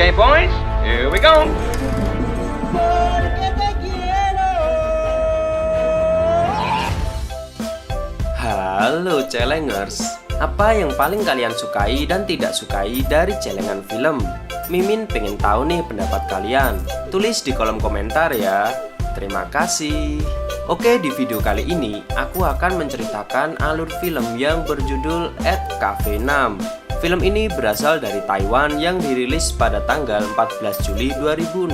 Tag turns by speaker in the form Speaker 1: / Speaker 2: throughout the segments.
Speaker 1: Okay, boys, here we go.
Speaker 2: Halo Celengers, apa yang paling kalian sukai dan tidak sukai dari celengan film? Mimin pengen tahu nih pendapat kalian. Tulis di kolom komentar ya. Terima kasih. Oke, di video kali ini aku akan menceritakan alur film yang berjudul At Cafe 6. Film ini berasal dari Taiwan yang dirilis pada tanggal 14 Juli 2016.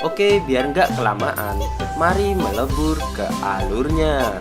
Speaker 2: Oke, biar nggak kelamaan, mari melebur ke alurnya.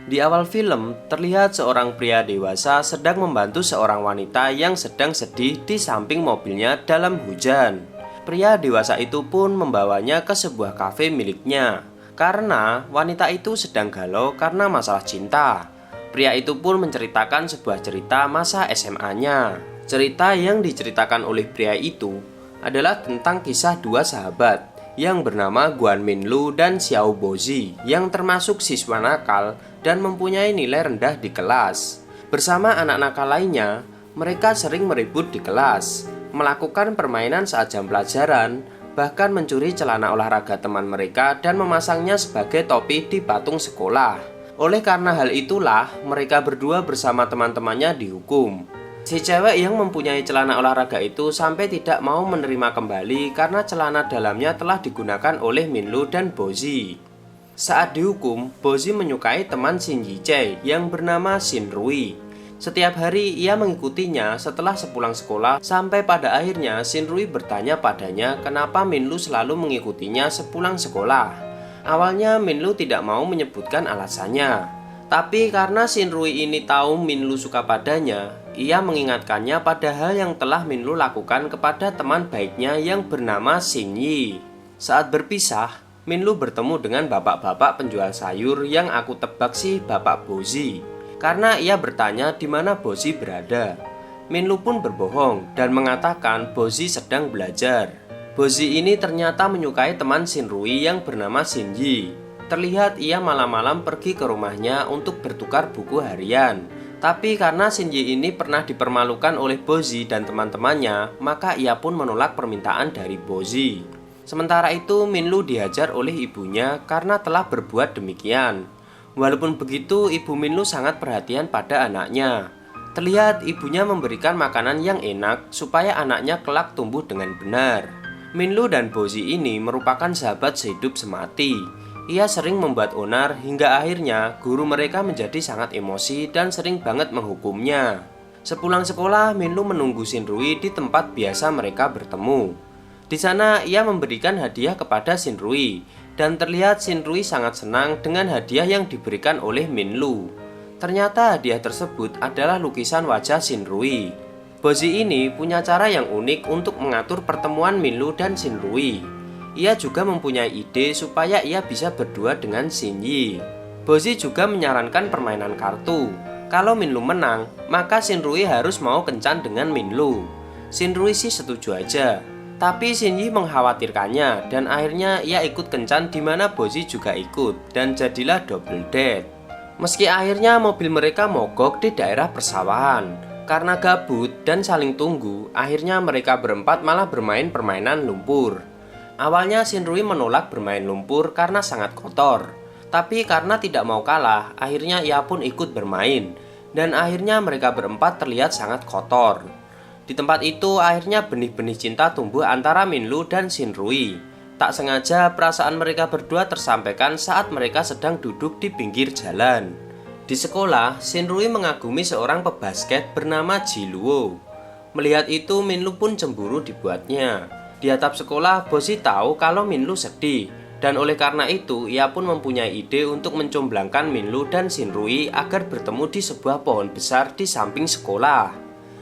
Speaker 2: Di awal film, terlihat seorang pria dewasa sedang membantu seorang wanita yang sedang sedih di samping mobilnya dalam hujan. Pria dewasa itu pun membawanya ke sebuah kafe miliknya, karena wanita itu sedang galau karena masalah cinta. Pria itu pun menceritakan sebuah cerita masa SMA-nya. Cerita yang diceritakan oleh pria itu adalah tentang kisah dua sahabat yang bernama Guan Minlu dan Xiao Bozi yang termasuk siswa nakal dan mempunyai nilai rendah di kelas. Bersama anak nakal lainnya, mereka sering meribut di kelas, melakukan permainan saat jam pelajaran, bahkan mencuri celana olahraga teman mereka dan memasangnya sebagai topi di patung sekolah. Oleh karena hal itulah, mereka berdua bersama teman-temannya dihukum. Si cewek yang mempunyai celana olahraga itu sampai tidak mau menerima kembali karena celana dalamnya telah digunakan oleh Minlu dan Bozi. Saat dihukum, Bozi menyukai teman Shin Yiche yang bernama Shin Rui. Setiap hari ia mengikutinya setelah sepulang sekolah, sampai pada akhirnya Shin Rui bertanya padanya kenapa Minlu selalu mengikutinya sepulang sekolah. Awalnya Minlu tidak mau menyebutkan alasannya, tapi karena Shin Rui ini tahu Minlu suka padanya, ia mengingatkannya pada hal yang telah Minlu lakukan kepada teman baiknya yang bernama Shin Yi. Saat berpisah, Minlu bertemu dengan bapak-bapak penjual sayur yang aku tebak sih Bapak Bozi, karena ia bertanya di mana Bozi berada. Minlu pun berbohong dan mengatakan Bozi sedang belajar. Bozi ini ternyata menyukai teman Shin Rui yang bernama Shin Yi. Terlihat ia malam-malam pergi ke rumahnya untuk bertukar buku harian. Tapi karena Shin Yi ini pernah dipermalukan oleh Bozi dan teman-temannya, maka ia pun menolak permintaan dari Bozi. Sementara itu, Minlu dihajar oleh ibunya karena telah berbuat demikian. Walaupun begitu, ibu Minlu sangat perhatian pada anaknya. Terlihat ibunya memberikan makanan yang enak supaya anaknya kelak tumbuh dengan benar. Minlu dan Bozi ini merupakan sahabat sehidup semati. Ia sering membuat onar hingga akhirnya guru mereka menjadi sangat emosi dan sering banget menghukumnya. Sepulang sekolah, Minlu menunggu Shin Rui di tempat biasa mereka bertemu. Di sana ia memberikan hadiah kepada Shin Rui, dan terlihat Shin Rui sangat senang dengan hadiah yang diberikan oleh Minlu. Ternyata hadiah tersebut adalah lukisan wajah Shin Rui. Bozi ini punya cara yang unik untuk mengatur pertemuan Minlu dan Shin Rui. Ia juga mempunyai ide supaya ia bisa berdua dengan Shin Yi. Bozi juga menyarankan permainan kartu. Kalau Minlu menang, maka Shin Rui harus mau kencan dengan Minlu. Shin Rui sih setuju aja. Tapi Shin Yi mengkhawatirkannya dan akhirnya ia ikut kencan di mana Bozi juga ikut dan jadilah double date. Meski akhirnya mobil mereka mogok di daerah persawahan. Karena gabut dan saling tunggu, akhirnya mereka berempat malah bermain permainan lumpur. Awalnya Shin Rui menolak bermain lumpur karena sangat kotor. Tapi karena tidak mau kalah, akhirnya ia pun ikut bermain. Dan akhirnya mereka berempat terlihat sangat kotor. Di tempat itu akhirnya benih-benih cinta tumbuh antara Minlu dan Shin Rui. Tak sengaja perasaan mereka berdua tersampaikan saat mereka sedang duduk di pinggir jalan. Di sekolah, Shin Rui mengagumi seorang pebasket bernama Ji Luo. Melihat itu, Minlu pun cemburu dibuatnya. Di atap sekolah, Bozi tahu kalau Minlu sedih, dan oleh karena itu ia pun mempunyai ide untuk mencomblangkan Minlu dan Shin Rui agar bertemu di sebuah pohon besar di samping sekolah.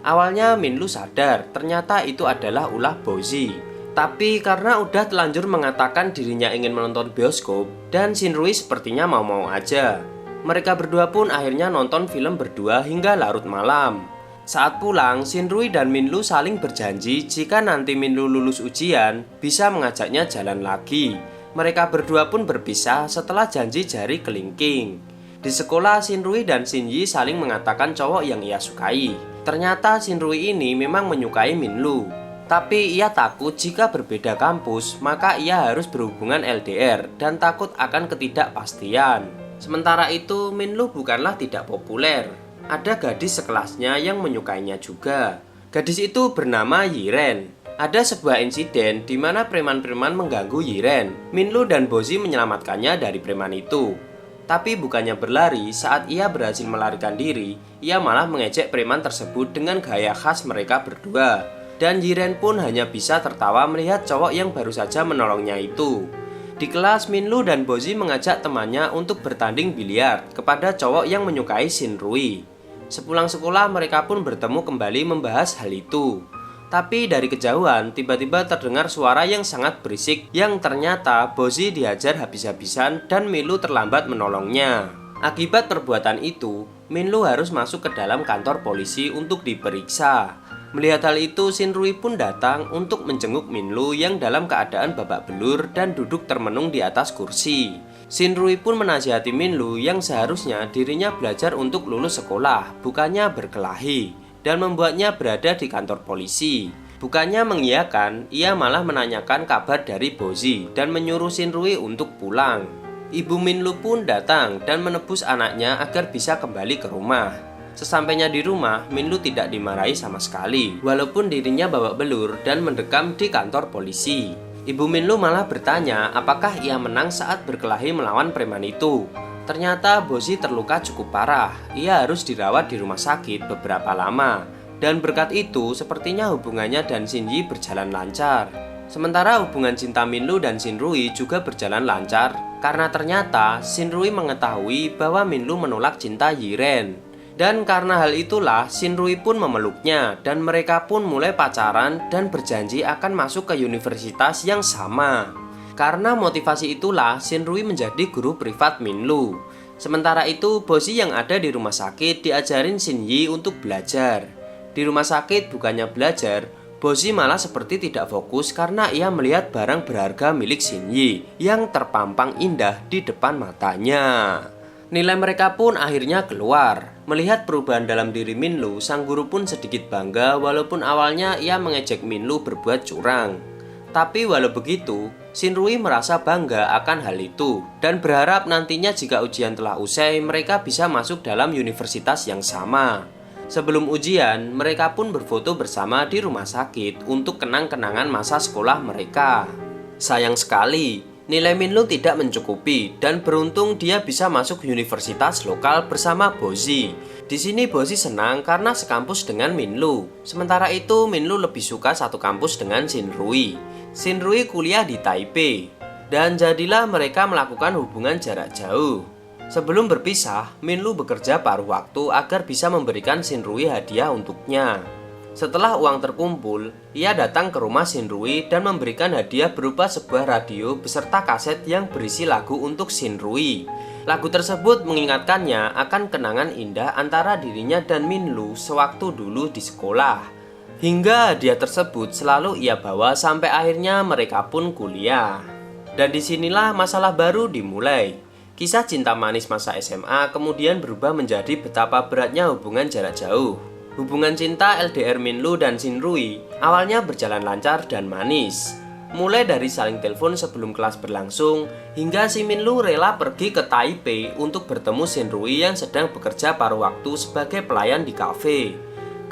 Speaker 2: Awalnya Minlu sadar ternyata itu adalah ulah Bozi. Tapi karena udah telanjur mengatakan dirinya ingin menonton bioskop, dan Shin Rui sepertinya mau-mau aja. Mereka berdua pun akhirnya nonton film berdua hingga larut malam. Saat pulang, Shin Rui dan Minlu saling berjanji jika nanti Minlu lulus ujian, bisa mengajaknya jalan lagi. Mereka berdua pun berpisah setelah janji jari kelingking. Di sekolah, Shin Rui dan Shin Yi saling mengatakan cowok yang ia sukai. Ternyata Shin Rui ini memang menyukai Minlu. Tapi ia takut jika berbeda kampus, maka ia harus berhubungan LDR dan takut akan ketidakpastian. Sementara itu, Minlu bukanlah tidak populer. Ada gadis sekelasnya yang menyukainya juga. Gadis itu bernama Yiren. Ada sebuah insiden di mana preman-preman mengganggu Yiren. Minlu dan Bozi menyelamatkannya dari preman itu. Tapi bukannya berlari, saat ia berhasil melarikan diri, ia malah mengejek preman tersebut dengan gaya khas mereka berdua. Dan Yiren pun hanya bisa tertawa melihat cowok yang baru saja menolongnya itu. Di kelas, Minlu dan Bozi mengajak temannya untuk bertanding biliar kepada cowok yang menyukai Shinrui. Sepulang sekolah, mereka pun bertemu kembali membahas hal itu. Tapi dari kejauhan, tiba-tiba terdengar suara yang sangat berisik yang ternyata Bozi dihajar habis-habisan dan Minlu terlambat menolongnya. Akibat perbuatan itu, Minlu harus masuk ke dalam kantor polisi untuk diperiksa. Melihat hal itu, Shinrui pun datang untuk menjenguk Minlu yang dalam keadaan babak belur dan duduk termenung di atas kursi. Shinrui pun menasihati Minlu yang seharusnya dirinya belajar untuk lulus sekolah, bukannya berkelahi, dan membuatnya berada di kantor polisi. Bukannya mengiyakan, ia malah menanyakan kabar dari Bozi dan menyuruh Shinrui untuk pulang. Ibu Minlu pun datang dan menebus anaknya agar bisa kembali ke rumah. Sesampainya di rumah, Minlu tidak dimarahi sama sekali, walaupun dirinya babak belur dan mendekam di kantor polisi. Ibu Minlu malah bertanya apakah ia menang saat berkelahi melawan preman itu. Ternyata Bozi terluka cukup parah, ia harus dirawat di rumah sakit beberapa lama. Dan berkat itu, sepertinya hubungannya dan Shinji berjalan lancar. Sementara hubungan cinta Minlu dan Shinrui juga berjalan lancar, karena ternyata Shinrui mengetahui bahwa Minlu menolak cinta Yiren. Dan karena hal itulah, Shinrui pun memeluknya, dan mereka pun mulai pacaran dan berjanji akan masuk ke universitas yang sama. Karena motivasi itulah Shinrui menjadi guru privat Minlu. Sementara itu, Bozi yang ada di rumah sakit diajarin Shinji untuk belajar. Di rumah sakit bukannya belajar, Bozi malah seperti tidak fokus karena ia melihat barang berharga milik Shinji yang terpampang indah di depan matanya. Nilai mereka pun akhirnya keluar. Melihat perubahan dalam diri Minlu, sang guru pun sedikit bangga walaupun awalnya ia mengejek Minlu berbuat curang. Tapi walau begitu, Shinrui merasa bangga akan hal itu dan berharap nantinya jika ujian telah usai, mereka bisa masuk dalam universitas yang sama. Sebelum ujian, mereka pun berfoto bersama di rumah sakit untuk kenang-kenangan masa sekolah mereka. Sayang sekali, nilai Minlu tidak mencukupi dan beruntung dia bisa masuk universitas lokal bersama Bozi. Di sini Bozi senang karena sekampus dengan Minlu. Sementara itu, Minlu lebih suka satu kampus dengan Shinrui. Shinrui kuliah di Taipei, dan jadilah mereka melakukan hubungan jarak jauh. Sebelum berpisah, Minlu bekerja paruh waktu agar bisa memberikan Shinrui hadiah untuknya. Setelah uang terkumpul, ia datang ke rumah Shinrui dan memberikan hadiah berupa sebuah radio beserta kaset yang berisi lagu untuk Shinrui. Lagu tersebut mengingatkannya akan kenangan indah antara dirinya dan Minlu sewaktu dulu di sekolah. Hingga hadiah tersebut selalu ia bawa sampai akhirnya mereka pun kuliah. Dan disinilah masalah baru dimulai. Kisah cinta manis masa SMA kemudian berubah menjadi betapa beratnya hubungan jarak jauh. Hubungan cinta LDR Minlu dan Shinrui awalnya berjalan lancar dan manis. Mulai dari saling telepon sebelum kelas berlangsung, hingga si Minlu rela pergi ke Taipei untuk bertemu Shinrui yang sedang bekerja paruh waktu sebagai pelayan di kafe.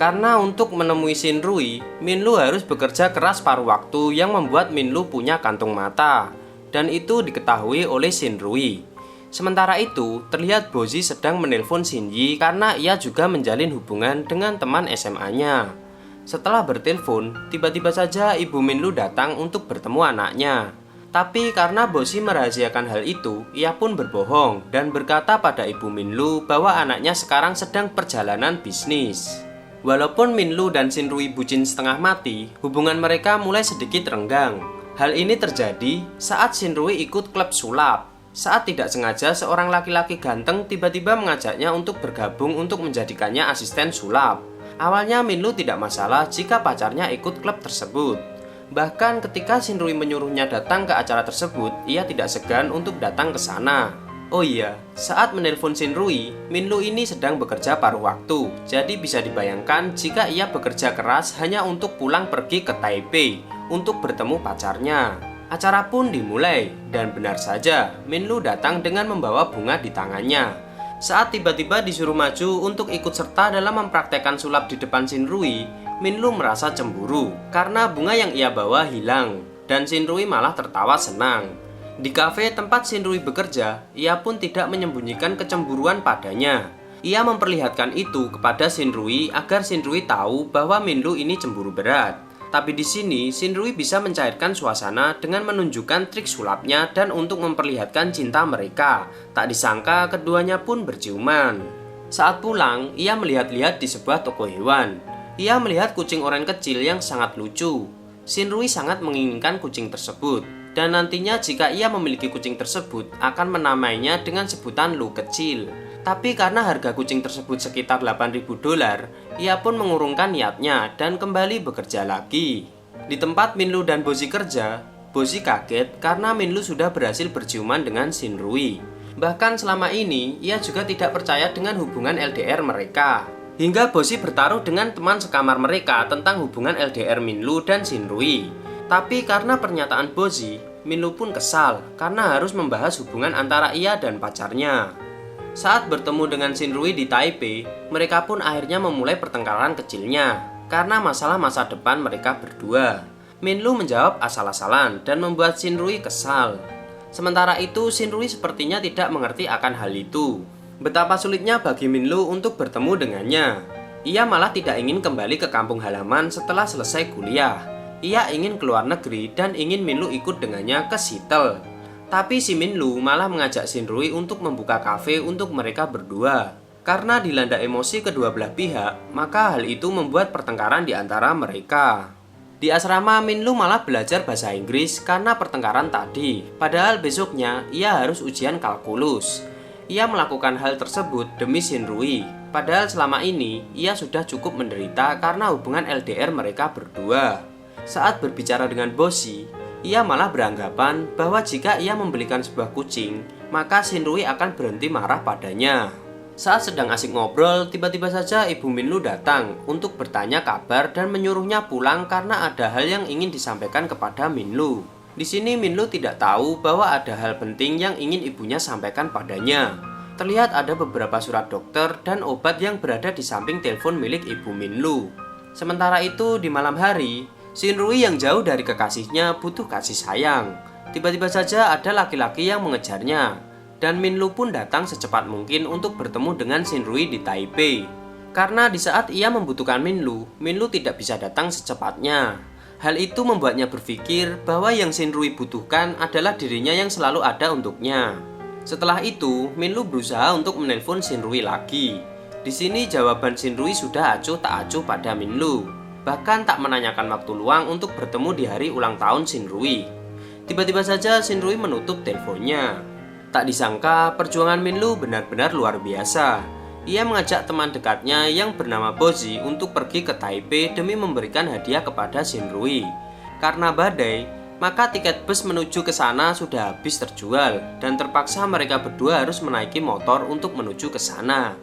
Speaker 2: Karena untuk menemui Shinrui, Minlu harus bekerja keras paruh waktu yang membuat Minlu punya kantung mata. Dan itu diketahui oleh Shinrui. Sementara itu, terlihat Bozi sedang menelpon Shinji karena ia juga menjalin hubungan dengan teman SMA-nya. Setelah bertelepon, tiba-tiba saja ibu Minlu datang untuk bertemu anaknya. Tapi karena Bozi merahasiakan hal itu, ia pun berbohong dan berkata pada ibu Minlu bahwa anaknya sekarang sedang perjalanan bisnis. Walaupun Minlu dan Shinrui bucin setengah mati, hubungan mereka mulai sedikit renggang. Hal ini terjadi saat Shinrui ikut klub sulap. Saat tidak sengaja seorang laki-laki ganteng tiba-tiba mengajaknya untuk bergabung untuk menjadikannya asisten sulap. Awalnya Minlu tidak masalah jika pacarnya ikut klub tersebut. Bahkan ketika Shinrui menyuruhnya datang ke acara tersebut, ia tidak segan untuk datang ke sana. Oh iya, saat menelpon Shinrui, Minlu ini sedang bekerja paruh waktu. Jadi bisa dibayangkan jika ia bekerja keras hanya untuk pulang pergi ke Taipei untuk bertemu pacarnya. Acara pun dimulai, dan benar saja, Minlu datang dengan membawa bunga di tangannya. Saat tiba-tiba disuruh maju untuk ikut serta dalam mempraktekkan sulap di depan Shinrui, Minlu merasa cemburu karena bunga yang ia bawa hilang, dan Shinrui malah tertawa senang. Di kafe tempat Shinrui bekerja, ia pun tidak menyembunyikan kecemburuan padanya. Ia memperlihatkan itu kepada Shinrui agar Shinrui tahu bahwa Minlu ini cemburu berat. Tapi di sini Shinrui bisa mencairkan suasana dengan menunjukkan trik sulapnya dan untuk memperlihatkan cinta mereka. Tak disangka keduanya pun berciuman. Saat pulang, ia melihat-lihat di sebuah toko hewan. Ia melihat kucing oranye kecil yang sangat lucu. Shinrui sangat menginginkan kucing tersebut. Dan nantinya jika ia memiliki kucing tersebut akan menamainya dengan sebutan Lu kecil. Tapi karena harga kucing tersebut sekitar $8.000, ia pun mengurungkan niatnya dan kembali bekerja lagi. Di tempat Minlu dan Bozi kerja, Bozi kaget karena Minlu sudah berhasil berciuman dengan Shinrui. Bahkan selama ini ia juga tidak percaya dengan hubungan LDR mereka. Hingga Bozi bertaruh dengan teman sekamar mereka tentang hubungan LDR Minlu dan Shinrui. Tapi karena pernyataan Bozi, Minlu pun kesal karena harus membahas hubungan antara ia dan pacarnya. Saat bertemu dengan Shinrui di Taipei, mereka pun akhirnya memulai pertengkaran kecilnya karena masalah masa depan mereka berdua. Minlu menjawab asal-asalan dan membuat Shinrui kesal. Sementara itu, Shinrui sepertinya tidak mengerti akan hal itu. Betapa sulitnya bagi Minlu untuk bertemu dengannya. Ia malah tidak ingin kembali ke kampung halaman setelah selesai kuliah. Ia ingin keluar negeri dan ingin Minlu ikut dengannya ke Seattle. Tapi si Minlu malah mengajak Shinrui untuk membuka kafe untuk mereka berdua. Karena dilanda emosi kedua belah pihak, maka hal itu membuat pertengkaran di antara mereka. Di asrama, Minlu malah belajar bahasa Inggris karena pertengkaran tadi. Padahal besoknya ia harus ujian kalkulus. Ia melakukan hal tersebut demi Shinrui. Padahal selama ini ia sudah cukup menderita karena hubungan LDR mereka berdua. Saat berbicara dengan Bozi, ia malah beranggapan bahwa jika ia membelikan sebuah kucing, maka Shinrui akan berhenti marah padanya. Saat sedang asik ngobrol, tiba-tiba saja ibu Minlu datang untuk bertanya kabar dan menyuruhnya pulang karena ada hal yang ingin disampaikan kepada Minlu. Di sini Minlu tidak tahu bahwa ada hal penting yang ingin ibunya sampaikan padanya. Terlihat ada beberapa surat dokter dan obat yang berada di samping telepon milik ibu Minlu. Sementara itu di malam hari, Shinrui yang jauh dari kekasihnya butuh kasih sayang. Tiba-tiba saja ada laki-laki yang mengejarnya, dan Minlu pun datang secepat mungkin untuk bertemu dengan Shinrui di Taipei. Karena di saat ia membutuhkan Minlu, Minlu tidak bisa datang secepatnya. Hal itu membuatnya berpikir bahwa yang Shinrui butuhkan adalah dirinya yang selalu ada untuknya. Setelah itu, Minlu berusaha untuk menelpon Shinrui lagi. Di sini jawaban Shinrui sudah acuh tak acuh pada Minlu. Bahkan tak menanyakan waktu luang untuk bertemu di hari ulang tahun Shinrui. Tiba-tiba saja Shinrui menutup teleponnya. Tak disangka perjuangan Minlu benar-benar luar biasa. Ia mengajak teman dekatnya yang bernama Bozi untuk pergi ke Taipei demi memberikan hadiah kepada Shinrui. Karena badai, maka tiket bus menuju ke sana sudah habis terjual dan terpaksa mereka berdua harus menaiki motor untuk menuju ke sana.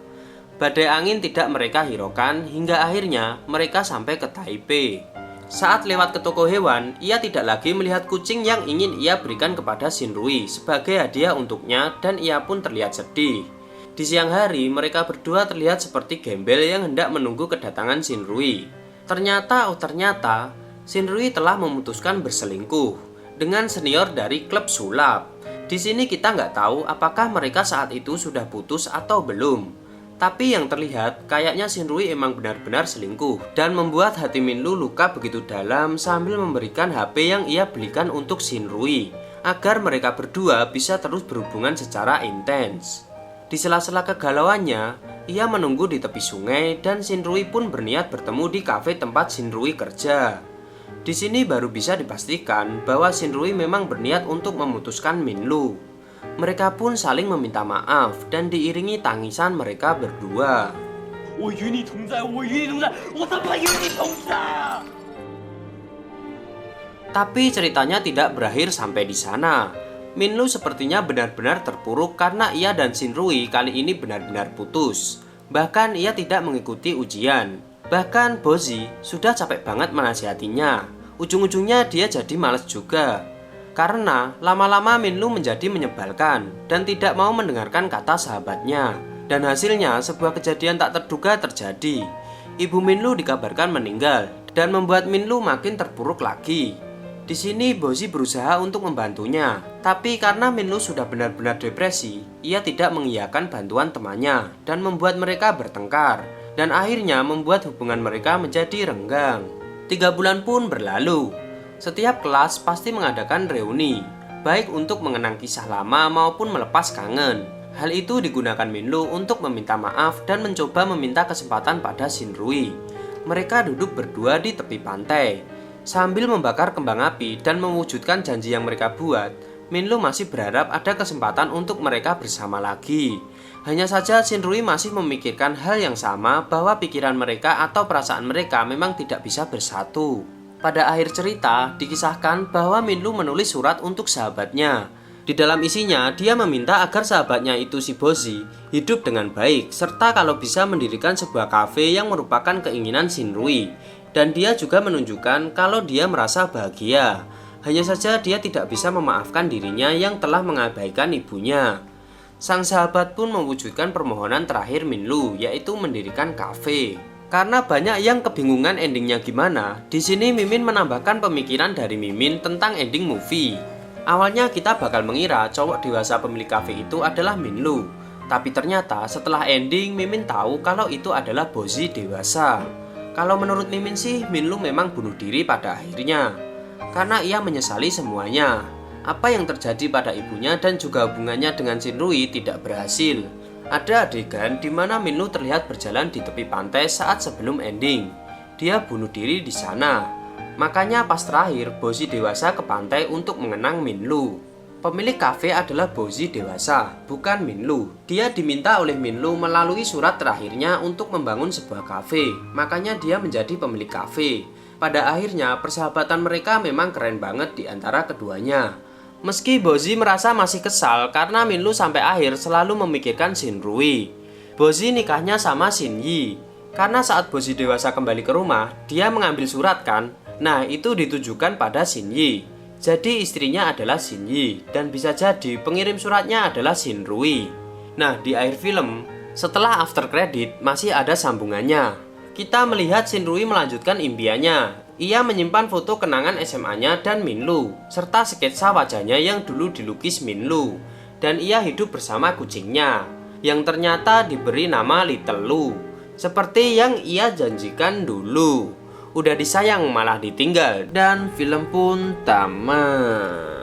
Speaker 2: Badai angin tidak mereka hiraukan hingga akhirnya mereka sampai ke Taipei. Saat lewat ke toko hewan, ia tidak lagi melihat kucing yang ingin ia berikan kepada Shinrui sebagai hadiah untuknya dan ia pun terlihat sedih. Di siang hari, mereka berdua terlihat seperti gembel yang hendak menunggu kedatangan Shinrui. Ternyata, Shinrui telah memutuskan berselingkuh dengan senior dari klub sulap. Di sini kita nggak tahu apakah mereka saat itu sudah putus atau belum. Tapi yang terlihat, kayaknya Shinrui emang benar-benar selingkuh dan membuat hati Minlu luka begitu dalam sambil memberikan HP yang ia belikan untuk Shinrui agar mereka berdua bisa terus berhubungan secara intens. Di sela-sela kegalauannya, ia menunggu di tepi sungai dan Shinrui pun berniat bertemu di kafe tempat Shinrui kerja. Di sini baru bisa dipastikan bahwa Shinrui memang berniat untuk memutuskan Minlu. Mereka pun saling meminta maaf dan diiringi tangisan mereka berdua. Tapi ceritanya tidak berakhir sampai di sana. Minlu sepertinya benar-benar terpuruk karena ia dan Shinrui kali ini benar-benar putus. Bahkan ia tidak mengikuti ujian. Bahkan Bozi sudah capek banget menasihatinya. Ujung-ujungnya dia jadi malas juga. Karena lama-lama Minlu menjadi menyebalkan dan tidak mau mendengarkan kata sahabatnya. Dan hasilnya sebuah kejadian tak terduga terjadi. Ibu Minlu dikabarkan meninggal dan membuat Minlu makin terpuruk lagi. Di sini Bozi berusaha untuk membantunya, tapi karena Minlu sudah benar-benar depresi, ia tidak mengiyakan bantuan temannya dan membuat mereka bertengkar dan akhirnya membuat hubungan mereka menjadi renggang. 3 bulan pun berlalu. Setiap kelas pasti mengadakan reuni, baik untuk mengenang kisah lama maupun melepas kangen. Hal itu digunakan Minlu untuk meminta maaf dan mencoba meminta kesempatan pada Shinrui. Mereka duduk berdua di tepi pantai. Sambil membakar kembang api dan mewujudkan janji yang mereka buat, Minlu masih berharap ada kesempatan untuk mereka bersama lagi. Hanya saja Shinrui masih memikirkan hal yang sama, bahwa pikiran mereka atau perasaan mereka memang tidak bisa bersatu. Pada akhir cerita, dikisahkan bahwa Minlu menulis surat untuk sahabatnya. Di dalam isinya, dia meminta agar sahabatnya itu si Bozi hidup dengan baik, serta kalau bisa mendirikan sebuah kafe yang merupakan keinginan Shinrui. Dan dia juga menunjukkan kalau dia merasa bahagia. Hanya saja dia tidak bisa memaafkan dirinya yang telah mengabaikan ibunya. Sang sahabat pun mewujudkan permohonan terakhir Minlu, yaitu mendirikan kafe. Karena banyak yang kebingungan endingnya gimana, di sini Mimin menambahkan pemikiran dari Mimin tentang ending movie. Awalnya kita bakal mengira cowok dewasa pemilik kafe itu adalah Minlu. Tapi ternyata setelah ending Mimin tahu kalau itu adalah Bozi dewasa. Kalau menurut Mimin sih, Minlu memang bunuh diri pada akhirnya. Karena ia menyesali semuanya. Apa yang terjadi pada ibunya dan juga hubungannya dengan Shinrui tidak berhasil. Ada adegan di mana Minlu terlihat berjalan di tepi pantai saat sebelum ending. Dia bunuh diri di sana. Makanya pas terakhir, Bozi dewasa ke pantai untuk mengenang Minlu. Pemilik kafe adalah Bozi dewasa, bukan Minlu. Dia diminta oleh Minlu melalui surat terakhirnya untuk membangun sebuah kafe. Makanya dia menjadi pemilik kafe. Pada akhirnya persahabatan mereka memang keren banget di antara keduanya. Meski Bozi merasa masih kesal karena Minlu sampai akhir selalu memikirkan Shinrui. Bozi nikahnya sama Shinyi. Karena saat Bozi dewasa kembali ke rumah, dia mengambil surat kan. Nah, itu ditujukan pada Shinyi. Jadi istrinya adalah Shinyi, dan bisa jadi pengirim suratnya adalah Shinrui. Nah, di akhir film, setelah after credit masih ada sambungannya. Kita melihat Shinrui melanjutkan impiannya. Ia menyimpan foto kenangan SMA-nya dan Minlu, serta sketsa wajahnya yang dulu dilukis Minlu. Dan ia hidup bersama kucingnya, yang ternyata diberi nama Little Lu, seperti yang ia janjikan dulu. Udah disayang malah ditinggal, dan film pun tamat.